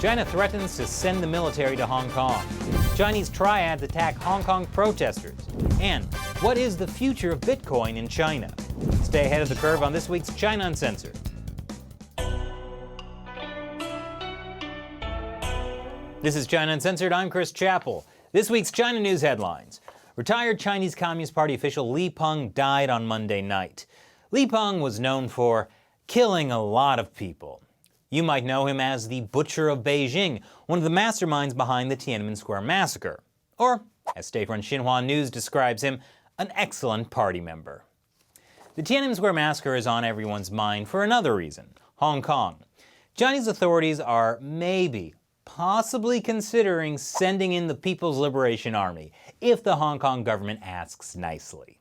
China threatens to send the military to Hong Kong. Chinese triads attack Hong Kong protesters. And what is the future of Bitcoin in China? Stay ahead of the curve on this week's China Uncensored. This is China Uncensored. I'm Chris Chappell. This week's China news headlines. Retired Chinese Communist Party official Li Peng died on Monday night. Li Peng was known for killing a lot of people. You might know him as the Butcher of Beijing, one of the masterminds behind the Tiananmen Square massacre. Or, as state-run Xinhua News describes him, an excellent party member. The Tiananmen Square massacre is on everyone's mind for another reason: Hong Kong. Chinese authorities are possibly considering sending in the People's Liberation Army if the Hong Kong government asks nicely.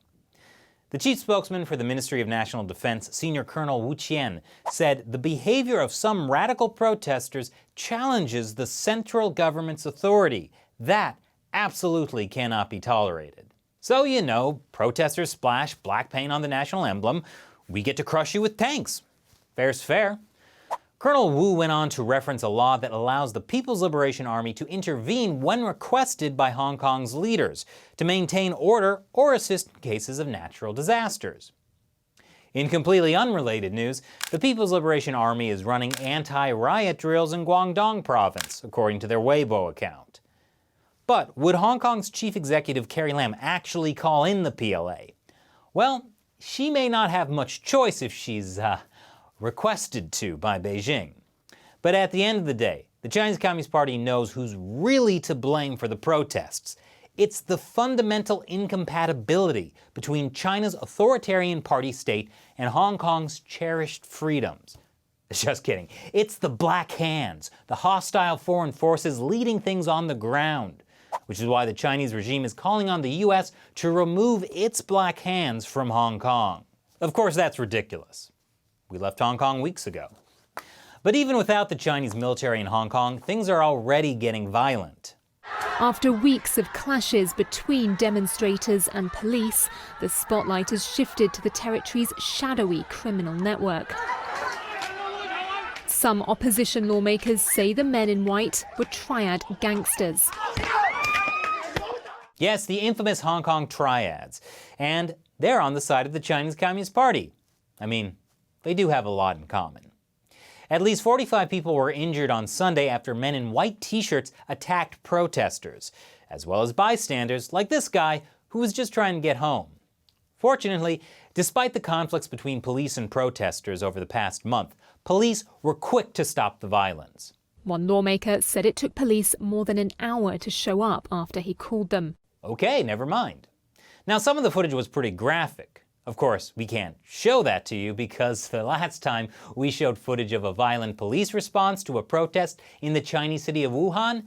The chief spokesman for the Ministry of National Defense, Senior Colonel Wu Qian, said the behavior of some radical protesters challenges the central government's authority. That absolutely cannot be tolerated. So, protesters splash black paint on the national emblem. We get to crush you with tanks. Fair's fair. Colonel Wu went on to reference a law that allows the People's Liberation Army to intervene when requested by Hong Kong's leaders to maintain order or assist in cases of natural disasters. In completely unrelated news, the People's Liberation Army is running anti-riot drills in Guangdong province, according to their Weibo account. But would Hong Kong's chief executive Carrie Lam actually call in the PLA? Well, she may not have much choice if she's, requested to by Beijing. But at the end of the day, the Chinese Communist Party knows who's really to blame for the protests. It's the fundamental incompatibility between China's authoritarian party state and Hong Kong's cherished freedoms. Just kidding. It's the black hands, the hostile foreign forces leading things on the ground, which is why the Chinese regime is calling on the US to remove its black hands from Hong Kong. Of course, that's ridiculous. We left Hong Kong weeks ago. But even without the Chinese military in Hong Kong, things are already getting violent. After weeks of clashes between demonstrators and police, the spotlight has shifted to the territory's shadowy criminal network. Some opposition lawmakers say the men in white were triad gangsters. Yes, the infamous Hong Kong triads. And they're on the side of the Chinese Communist Party. They do have a lot in common. At least 45 people were injured on Sunday after men in white t-shirts attacked protesters, as well as bystanders like this guy who was just trying to get home. Fortunately, despite the conflicts between police and protesters over the past month, police were quick to stop the violence. One lawmaker said it took police more than an hour to show up after he called them. Okay, never mind. Now, some of the footage was pretty graphic. Of course, we can't show that to you because the last time we showed footage of a violent police response to a protest in the Chinese city of Wuhan,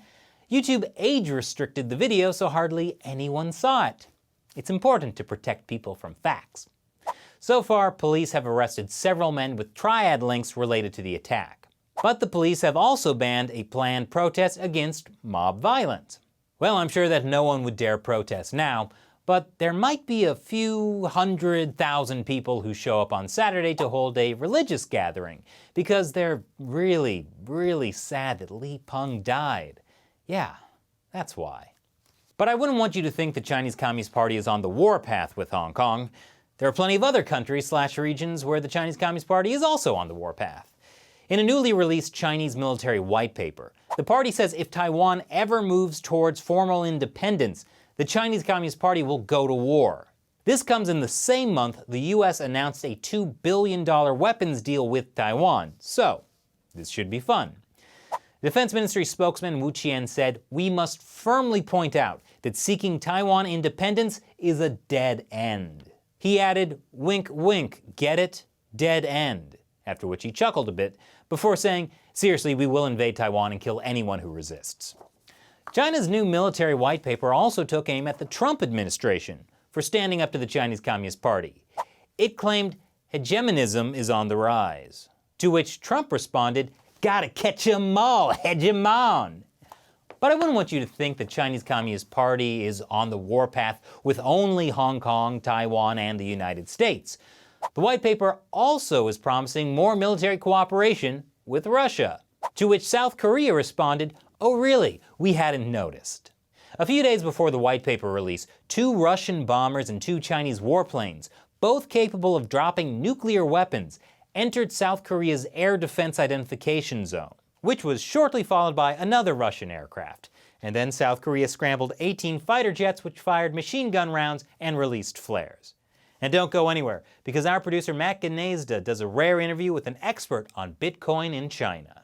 YouTube age-restricted the video so hardly anyone saw it. It's important to protect people from facts. So far, police have arrested several men with triad links related to the attack. But the police have also banned a planned protest against mob violence. Well, I'm sure that no one would dare protest now, but there might be a few 100,000 people who show up on Saturday to hold a religious gathering because they're really, really sad that Li Peng died. Yeah, that's why. But I wouldn't want you to think the Chinese Communist Party is on the warpath with Hong Kong. There are plenty of other countries/regions where the Chinese Communist Party is also on the warpath. In a newly released Chinese military white paper, the party says if Taiwan ever moves towards formal independence, the Chinese Communist Party will go to war. This comes in the same month the US announced a $2 billion weapons deal with Taiwan, so this should be fun. Defense Ministry spokesman Wu Qian said, "We must firmly point out that seeking Taiwan independence is a dead end." He added, "Wink, wink, get it? Dead end," after which he chuckled a bit before saying, "Seriously, we will invade Taiwan and kill anyone who resists." China's new military white paper also took aim at the Trump administration for standing up to the Chinese Communist Party. It claimed hegemonism is on the rise, to which Trump responded, "Gotta catch 'em all, hegemon." But I wouldn't want you to think the Chinese Communist Party is on the warpath with only Hong Kong, Taiwan, and the United States. The white paper also is promising more military cooperation with Russia. To which South Korea responded, "Oh really? We hadn't noticed." A few days before the white paper release, 2 Russian bombers and 2 Chinese warplanes, both capable of dropping nuclear weapons, entered South Korea's air defense identification zone, which was shortly followed by another Russian aircraft. And then South Korea scrambled 18 fighter jets which fired machine gun rounds and released flares. And don't go anywhere, because our producer Matt Gnezda does a rare interview with an expert on Bitcoin in China.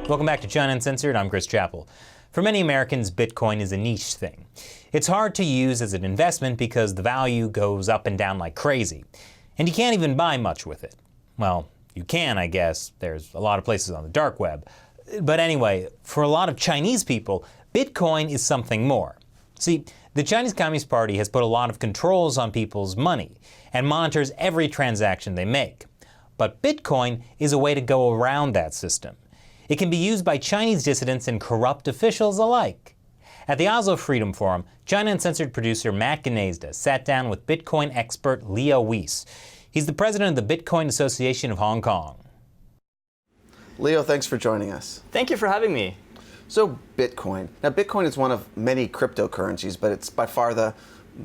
Welcome back to China Uncensored. I'm Chris Chappell. For many Americans, Bitcoin is a niche thing. It's hard to use as an investment because the value goes up and down like crazy. And you can't even buy much with it. Well, you can, I guess. There's a lot of places on the dark web. But anyway, for a lot of Chinese people, Bitcoin is something more. See, the Chinese Communist Party has put a lot of controls on people's money and monitors every transaction they make. But Bitcoin is a way to go around that system. It can be used by Chinese dissidents and corrupt officials alike. At the Oslo Freedom Forum, China Uncensored producer Matt Gnezda sat down with Bitcoin expert Leo Weiss. He's the president of the Bitcoin Association of Hong Kong. Leo, thanks for joining us. Thank you for having me. So, Bitcoin. Now, Bitcoin is one of many cryptocurrencies, but it's by far the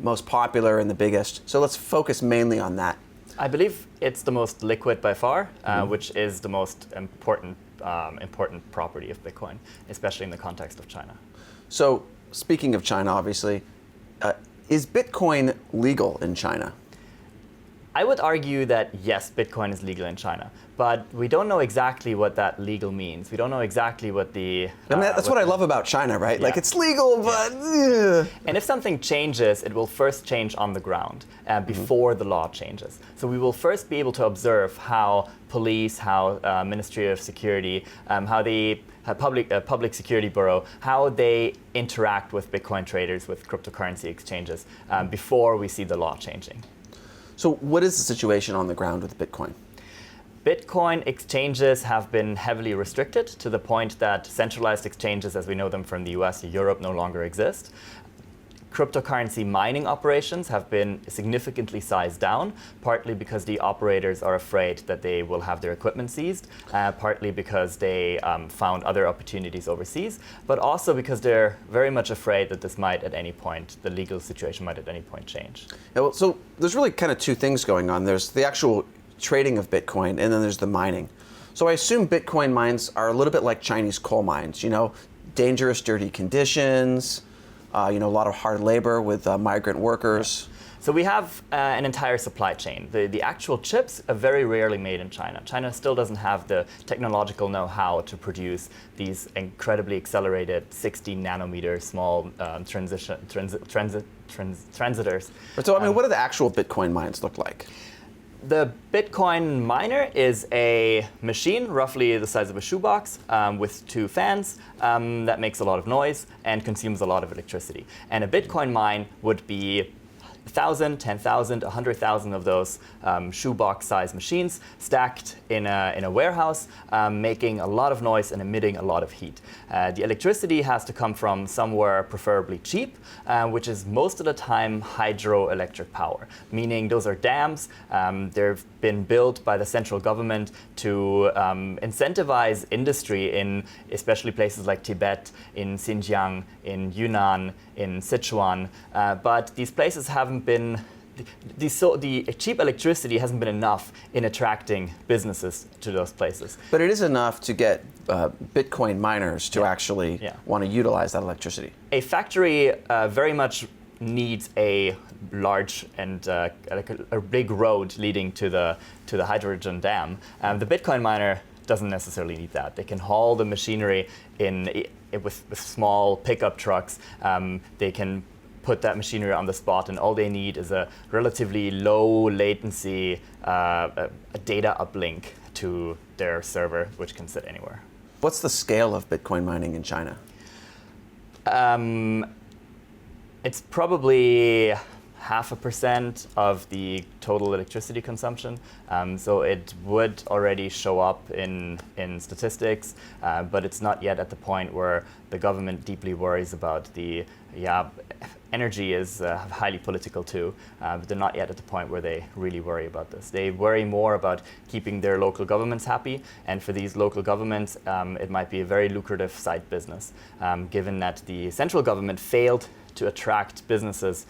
most popular and the biggest. So let's focus mainly on that. I believe it's the most liquid by far, which is the most important property of Bitcoin, especially in the context of China. So, speaking of China, obviously, is Bitcoin legal in China? I would argue that yes, Bitcoin is legal in China, but we don't know exactly what that legal means. We don't know exactly what the... I mean, that's what I love about China, right? Yeah. Like, it's legal, but... Yeah. And if something changes, it will first change on the ground before the law changes. So we will first be able to observe how police, how Ministry of Security, how the Public Security Bureau, how they interact with Bitcoin traders, with cryptocurrency exchanges, before we see the law changing. So what is the situation on the ground with Bitcoin? Bitcoin exchanges have been heavily restricted to the point that centralized exchanges as we know them from the US or Europe no longer exist. Cryptocurrency mining operations have been significantly sized down, partly because the operators are afraid that they will have their equipment seized, partly because they found other opportunities overseas, but also because they're very much afraid that this might at any point, the legal situation might at any point change. Yeah, well, so there's really kind of two things going on. There's the actual trading of Bitcoin, and then there's the mining. So I assume Bitcoin mines are a little bit like Chinese coal mines, you know, dangerous, dirty conditions, a lot of hard labor with migrant workers. Yeah. So we have an entire supply chain. The actual chips are very rarely made in China. China still doesn't have the technological know-how to produce these incredibly accelerated 60 nanometer small transistors. So I mean, what do the actual Bitcoin mines look like? The Bitcoin miner is a machine roughly the size of a shoebox with 2 fans that makes a lot of noise and consumes a lot of electricity. And a Bitcoin mine would be 1,000, 10,000, 100,000 of those shoebox-sized machines stacked in a warehouse, making a lot of noise and emitting a lot of heat. The electricity has to come from somewhere preferably cheap, which is most of the time hydroelectric power, meaning those are dams. They've been built by the central government to incentivize industry in especially places like Tibet, in Xinjiang, in Yunnan, in Sichuan, but these places haven't been, the cheap electricity hasn't been enough in attracting businesses to those places. But it is enough to get Bitcoin miners to actually want to utilize that electricity. A factory very much needs a large and like a big road leading to the hydrogen dam. The Bitcoin miner doesn't necessarily need that. They can haul the machinery with small pickup trucks. They can put that machinery on the spot, and all they need is a relatively low latency a data uplink to their server, which can sit anywhere. What's the scale of Bitcoin mining in China? It's probably 0.5% of the total electricity consumption. So it would already show up in statistics, but it's not yet at the point where the government deeply worries about the energy is highly political too, but they're not yet at the point where they really worry about this. They worry more about keeping their local governments happy, and for these local governments, it might be a very lucrative side business, given that the central government failed to attract businesses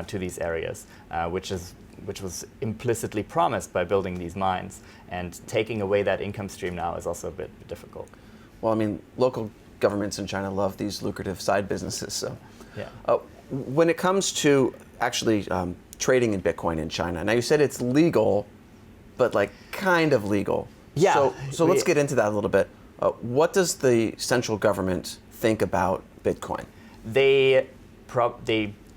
to these areas, which was implicitly promised by building these mines. And taking away that income stream now is also a bit difficult. Well, I mean, local governments in China love these lucrative side businesses. So, yeah. When it comes to actually trading in Bitcoin in China, now you said it's legal, but like kind of legal. Yeah. So let's get into that a little bit. What does the central government think about Bitcoin? They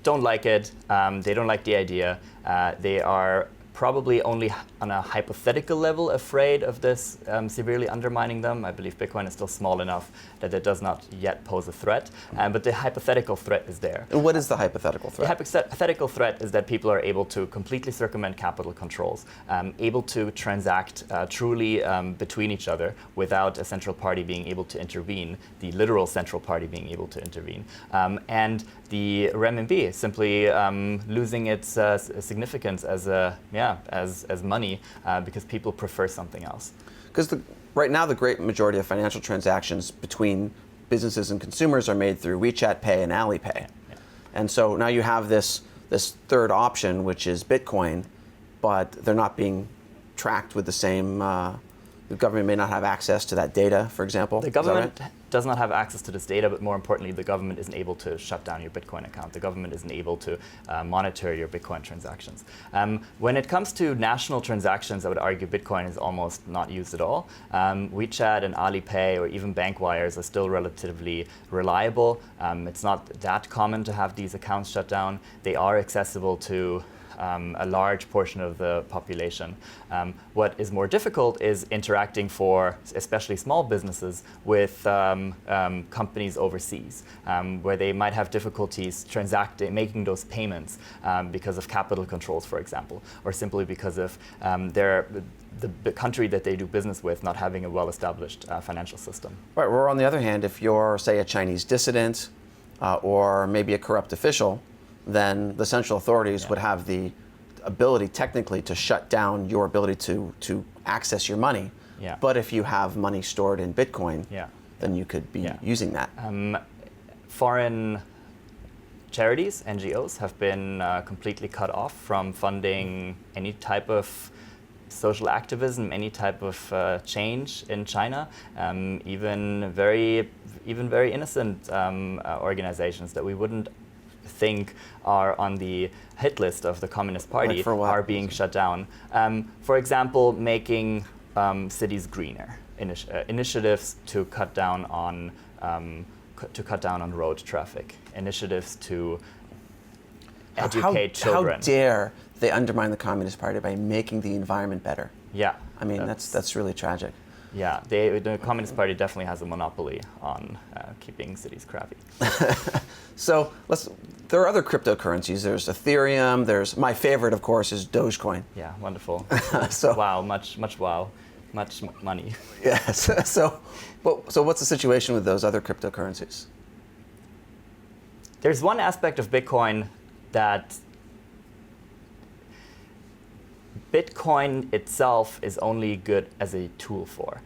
don't like it. They don't like the idea. They are probably only on a hypothetical level afraid of this severely undermining them. I believe Bitcoin is still small enough that it does not yet pose a threat, but the hypothetical threat is there. And what is the hypothetical threat? The hypothetical threat is that people are able to completely circumvent capital controls, able to transact truly between each other without a central party being able to intervene, the literal central party being able to intervene, and the renminbi simply losing its significance as money because people prefer something else. Because right now the great majority of financial transactions between businesses and consumers are made through WeChat Pay and Alipay. Yeah. And so now you have this third option, which is Bitcoin, but they're not being tracked with the same, the government may not have access to that data, for example. The government does not have access to this data, but more importantly, the government isn't able to shut down your Bitcoin account. The government isn't able to monitor your Bitcoin transactions. When it comes to national transactions, I would argue Bitcoin is almost not used at all. WeChat and Alipay or even bank wires are still relatively reliable. It's not that common to have these accounts shut down. They are accessible to a large portion of the population. What is more difficult is interacting for especially small businesses with companies overseas, where they might have difficulties making those payments because of capital controls, for example, or simply because of the country that they do business with not having a well-established financial system. Right, or on the other hand, if you're, say, a Chinese dissident or maybe a corrupt official, then the central authorities would have the ability technically to shut down your ability to access your money. Yeah. But if you have money stored in Bitcoin, then you could be using that. Foreign charities, NGOs, have been completely cut off from funding any type of social activism, any type of change in China, even very innocent organizations that we wouldn't think are on the hit list of the Communist Party are being shut down. For example, making cities greener, initiatives to cut down on road traffic, initiatives to educate children. How dare they undermine the Communist Party by making the environment better? Yeah, I mean that's really tragic. Yeah, the Communist Party definitely has a monopoly on keeping cities crappy. So there are other cryptocurrencies. There's Ethereum. There's my favorite, of course, is Dogecoin. Yeah, wonderful. So wow, much money. Yes. So what's the situation with those other cryptocurrencies? There's one aspect of Bitcoin that Bitcoin itself is only good as a tool for.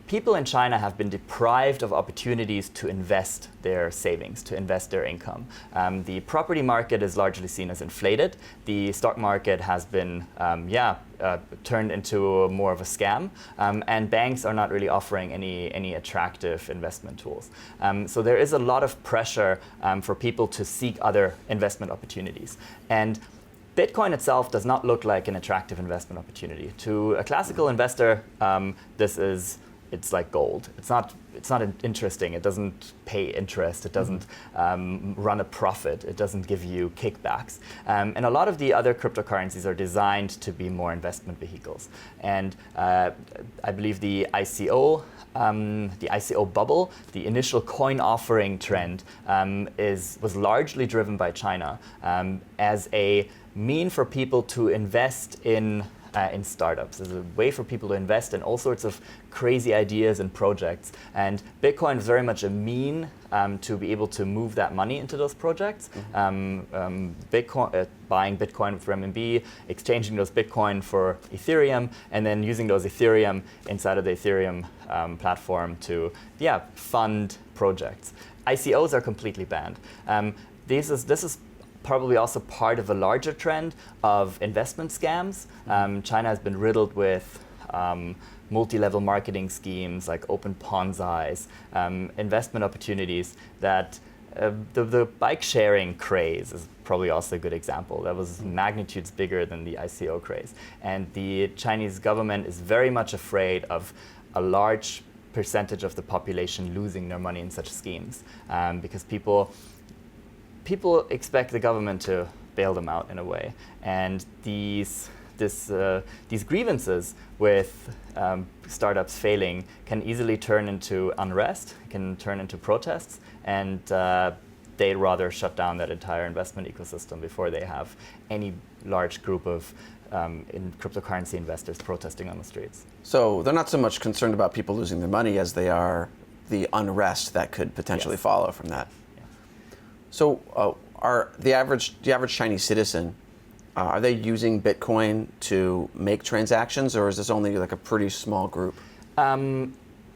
People in China have been deprived of opportunities to invest their savings, to invest their income. The property market is largely seen as inflated. The stock market has been, turned into more of a scam, and banks are not really offering any attractive investment tools. So there is a lot of pressure for people to seek other investment opportunities. And Bitcoin itself does not look like an attractive investment opportunity. To a classical investor, it's like gold. It's not interesting. It doesn't pay interest. It doesn't run a profit. It doesn't give you kickbacks. And a lot of the other cryptocurrencies are designed to be more investment vehicles. And I believe the ICO bubble, the initial coin offering trend, was largely driven by China as a mean for people to invest in in startups. It's a way for people to invest in all sorts of crazy ideas and projects. And Bitcoin is very much a mean to be able to move that money into those projects. Bitcoin, buying Bitcoin with renminbi, exchanging those Bitcoin for Ethereum, and then using those Ethereum inside of the Ethereum platform to fund projects. ICOs are completely banned. This is probably also part of a larger trend of investment scams. China has been riddled with multi-level marketing schemes like open Ponzi's, investment opportunities that the bike sharing craze is probably also a good example. That was magnitudes bigger than the ICO craze. And the Chinese government is very much afraid of a large percentage of the population losing their money in such schemes because people expect the government to bail them out in a way. And these grievances with startups failing can easily turn into unrest, can turn into protests, and they'd rather shut down that entire investment ecosystem before they have any large group of in cryptocurrency investors protesting on the streets. So they're not so much concerned about people losing their money as they are the unrest that could potentially follow from that. Yeah. So are the average Chinese citizen, are they using Bitcoin to make transactions, or is this only like a pretty small group?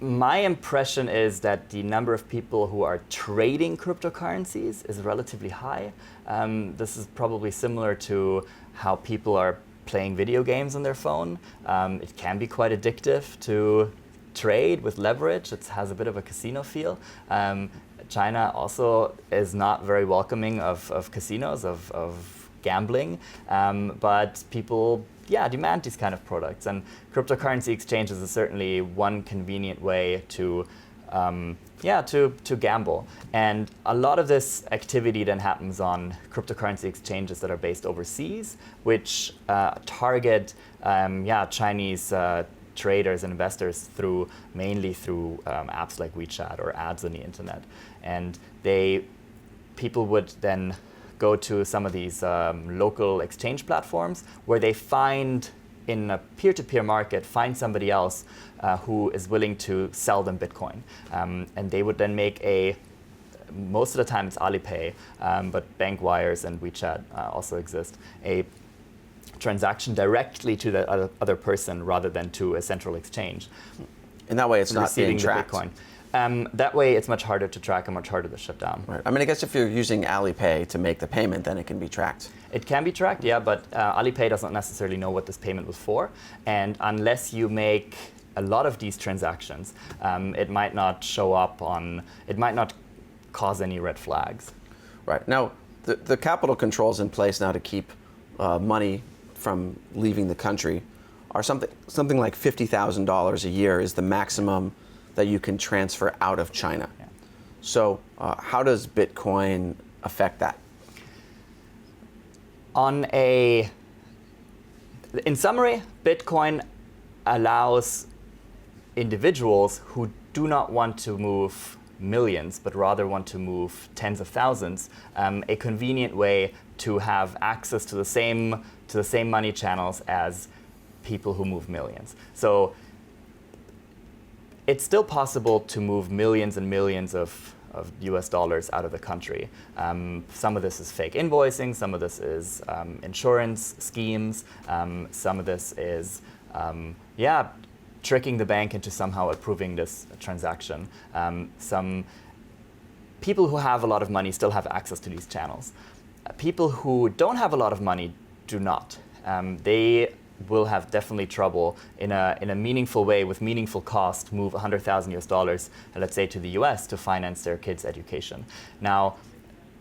My impression is that the number of people who are trading cryptocurrencies is relatively high. This is probably similar to how people are playing video games on their phone. It can be quite addictive to trade with leverage. It has a bit of a casino feel. China also is not very welcoming of casinos, of gambling, but people demand these kind of products. And cryptocurrency exchanges is certainly one convenient way to gamble. And a lot of this activity then happens on cryptocurrency exchanges that are based overseas, which target Chinese traders and investors mainly through apps like WeChat or ads on the internet. And people would then go to some of these local exchange platforms where they find, in a peer-to-peer market, find somebody else who is willing to sell them Bitcoin. And they would then make most of the time it's Alipay, but bank wires and WeChat also exist, a transaction directly to the other person rather than to a central exchange. And that way it's not being tracked. Bitcoin. That way it's much harder to track and much harder to shut down. Right. I mean, I guess if you're using Alipay to make the payment, then it can be tracked. It can be tracked, yeah, but Alipay doesn't necessarily know what this payment was for. And unless you make a lot of these transactions, it might not show up it might not cause any red flags. Right. Now, the capital controls in place now to keep money from leaving the country are something like $50,000 a year is the maximum that you can transfer out of China. Yeah. So how does Bitcoin affect that? In summary, Bitcoin allows individuals who do not want to move millions, but rather want to move tens of thousands, a convenient way to have access to the same money channels as people who move millions. So it's still possible to move millions and millions of US dollars out of the country. Some of this is fake invoicing, some of this is insurance schemes, some of this is tricking the bank into somehow approving this transaction. Some people who have a lot of money still have access to these channels. People who don't have a lot of money do not. They will have definitely trouble in a meaningful way with meaningful cost move 100,000 US dollars, let's say, to the US to finance their kids' education. Now,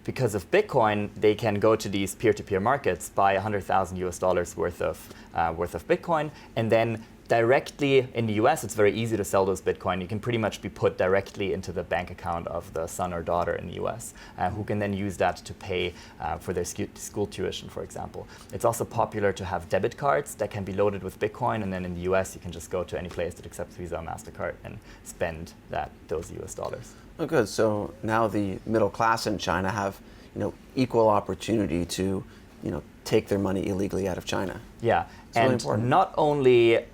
because of Bitcoin, they can go to these peer-to-peer markets, buy 100,000 US dollars worth of Bitcoin, and then directly in the US, it's very easy to sell those Bitcoin. You can pretty much be put directly into the bank account of the son or daughter in the US, who can then use that to pay for their school tuition, for example. It's also popular to have debit cards that can be loaded with Bitcoin, and then in the US, you can just go to any place that accepts Visa or MasterCard and spend those US dollars. Oh, good. So now the middle class in China have, equal opportunity to, take their money illegally out of China. Yeah, really And important. not only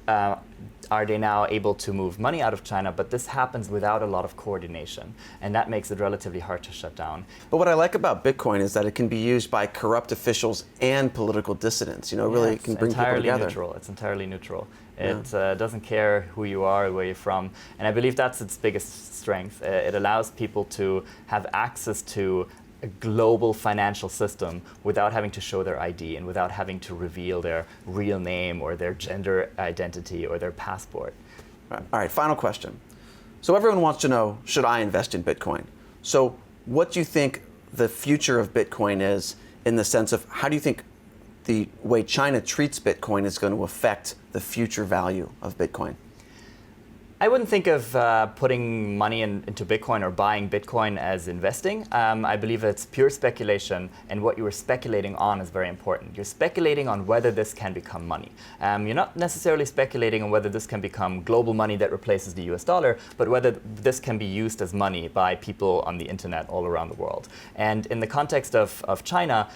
are they now able to move money out of China, but this happens without a lot of coordination. And that makes it relatively hard to shut down. But what I like about Bitcoin is that it can be used by corrupt officials and political dissidents. You know, really it can bring people together. It's entirely neutral. It doesn't care who you are, where you're from. And I believe that's its biggest strength. It allows people to have access to a global financial system without having to show their ID and without having to reveal their real name or their gender identity or their passport. All right, final question. So everyone wants to know, should I invest in Bitcoin? So what do you think the future of Bitcoin is, in the sense of how do you think the way China treats Bitcoin is going to affect the future value of Bitcoin? I wouldn't think of putting money into Bitcoin or buying Bitcoin as investing. I believe it's pure speculation, and what you are speculating on is very important. You're speculating on whether this can become money. You're not necessarily speculating on whether this can become global money that replaces the US dollar, but whether this can be used as money by people on the internet all around the world. And in the context of China,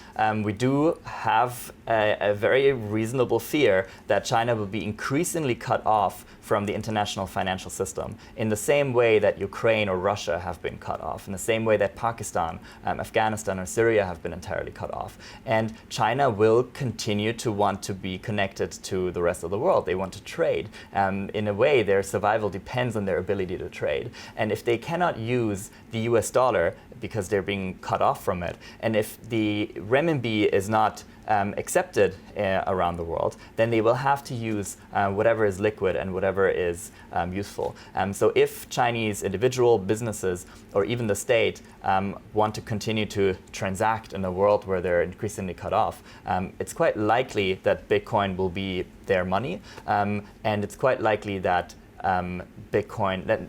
we do have a very reasonable fear that China will be increasingly cut off from the international financial system, in the same way that Ukraine or Russia have been cut off, in the same way that Pakistan, Afghanistan or Syria have been entirely cut off. And China will continue to want to be connected to the rest of the world. They want to trade. In a way, their survival depends on their ability to trade. And if they cannot use the US dollar because they're being cut off from it, and if the renminbi is not accepted around the world, then they will have to use whatever is liquid and whatever is useful. So if Chinese individual businesses or even the state want to continue to transact in a world where they're increasingly cut off, it's quite likely that Bitcoin will be their money, and it's quite likely that Bitcoin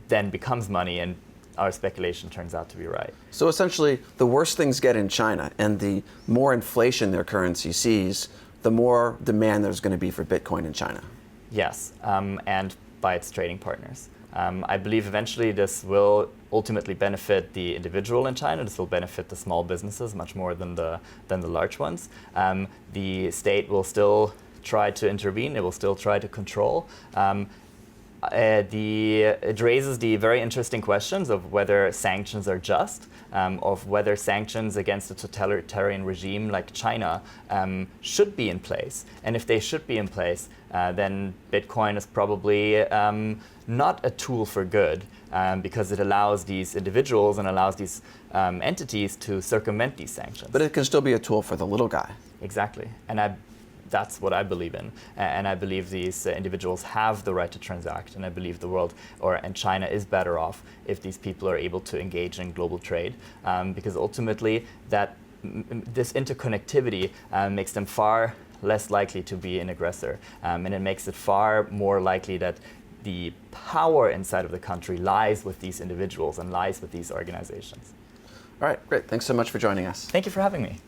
then becomes money, and our speculation turns out to be right. So essentially, the worse things get in China and the more inflation their currency sees, the more demand there's going to be for Bitcoin in China. Yes, and by its trading partners. I believe eventually this will ultimately benefit the individual in China. This will benefit the small businesses much more than the large ones. The state will still try to intervene. It will still try to control. It raises the very interesting questions of whether sanctions are just, of whether sanctions against a totalitarian regime like China should be in place. And if they should be in place, then Bitcoin is probably not a tool for good, because it allows these individuals and allows these entities to circumvent these sanctions. But it can still be a tool for the little guy. Exactly. And that's what I believe in, and I believe these individuals have the right to transact, and I believe the world and China is better off if these people are able to engage in global trade, because ultimately this interconnectivity makes them far less likely to be an aggressor, and it makes it far more likely that the power inside of the country lies with these individuals and lies with these organizations. All right, great. Thanks so much for joining us. Thank you for having me.